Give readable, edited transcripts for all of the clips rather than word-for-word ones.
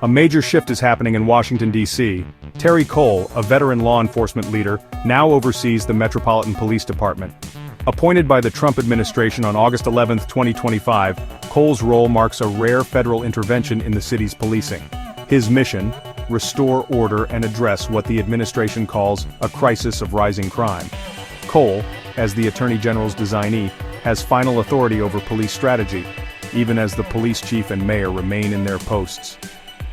A major shift is happening in Washington, D.C. Terry Cole, a veteran law enforcement leader, now oversees the Metropolitan Police Department. Appointed by the Trump administration on August 11, 2025, Cole's role marks a rare federal intervention in the city's policing. His mission: restore order and address what the administration calls a crisis of rising crime. Cole, as the Attorney General's designee, has final authority over police strategy, even as the police chief and mayor remain in their posts.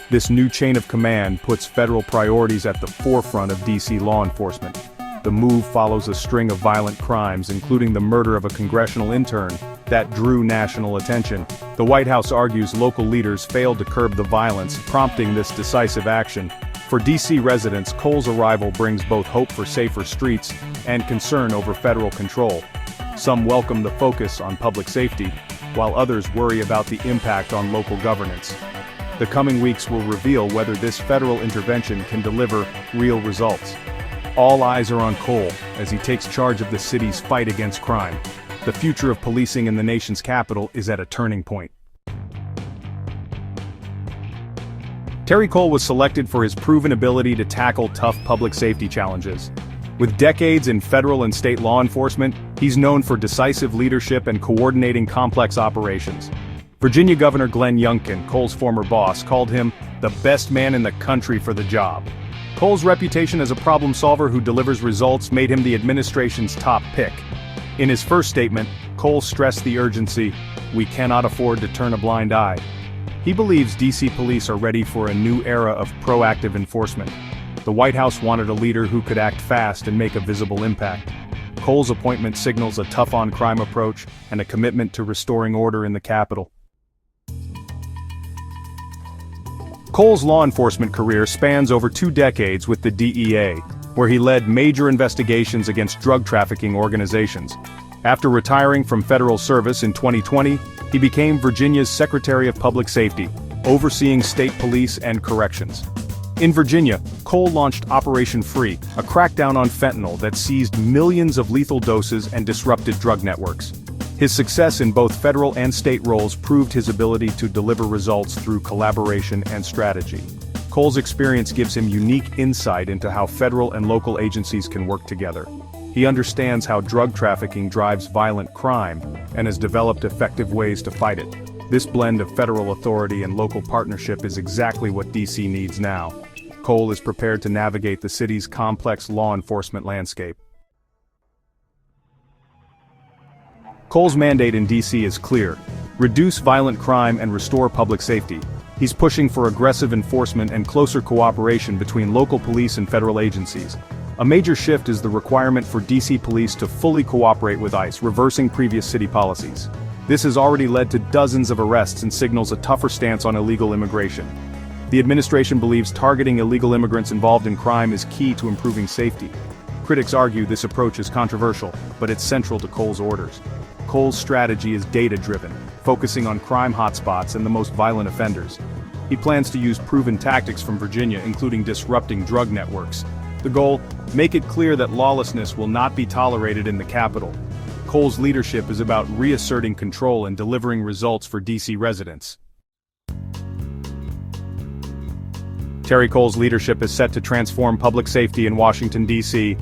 This new chain of command puts federal priorities at the forefront of D.C. law enforcement. The move follows a string of violent crimes, including the murder of a congressional intern, that drew national attention. The White House argues local leaders failed to curb the violence, prompting this decisive action. For D.C. residents, Cole's arrival brings both hope for safer streets and concern over federal control. Some welcome the focus on public safety, while others worry about the impact on local governance. The coming weeks will reveal whether this federal intervention can deliver real results. All eyes are on Cole as he takes charge of the city's fight against crime. The future of policing in the nation's capital is at a turning point. Terry Cole was selected for his proven ability to tackle tough public safety challenges. With decades in federal and state law enforcement, he's known for decisive leadership and coordinating complex operations. Virginia Governor Glenn Youngkin, Cole's former boss, called him the best man in the country for the job. Cole's reputation as a problem solver who delivers results made him the administration's top pick. In his first statement, Cole stressed the urgency: "We cannot afford to turn a blind eye." He believes D.C. police are ready for a new era of proactive enforcement. The White House wanted a leader who could act fast and make a visible impact. Cole's appointment signals a tough-on-crime approach and a commitment to restoring order in the Capitol. Cole's law enforcement career spans over 2 decades with the DEA, where he led major investigations against drug trafficking organizations. After retiring from federal service in 2020, he became Virginia's Secretary of Public Safety, overseeing state police and corrections. In Virginia, Cole launched Operation Free, a crackdown on fentanyl that seized millions of lethal doses and disrupted drug networks. His success in both federal and state roles proved his ability to deliver results through collaboration and strategy. Cole's experience gives him unique insight into how federal and local agencies can work together. He understands how drug trafficking drives violent crime and has developed effective ways to fight it. This blend of federal authority and local partnership is exactly what D.C. needs now. Cole is prepared to navigate the city's complex law enforcement landscape. Cole's mandate in D.C. is clear: reduce violent crime and restore public safety. He's pushing for aggressive enforcement and closer cooperation between local police and federal agencies. A major shift is the requirement for D.C. police to fully cooperate with ICE, reversing previous city policies. This has already led to dozens of arrests and signals a tougher stance on illegal immigration. The administration believes targeting illegal immigrants involved in crime is key to improving safety. Critics argue this approach is controversial, but it's central to Cole's orders. Cole's strategy is data-driven, focusing on crime hotspots and the most violent offenders. He plans to use proven tactics from Virginia, including disrupting drug networks. The goal: make it clear that lawlessness will not be tolerated in the Capitol. Cole's leadership is about reasserting control and delivering results for D.C. residents. Terry Cole's leadership is set to transform public safety in Washington, D.C.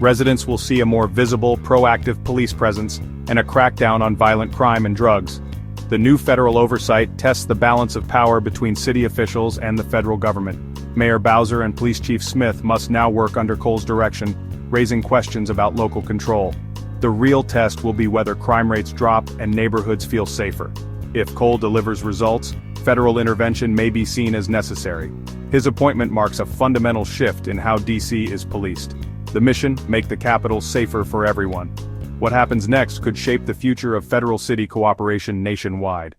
Residents will see a more visible, proactive police presence and a crackdown on violent crime and drugs. The new federal oversight tests the balance of power between city officials and the federal government. Mayor Bowser and Police Chief Smith must now work under Cole's direction, raising questions about local control. The real test will be whether crime rates drop and neighborhoods feel safer. If Cole delivers results, federal intervention may be seen as necessary. His appointment marks a fundamental shift in how D.C. is policed. The mission: make the Capitol safer for everyone. What happens next could shape the future of federal city cooperation nationwide.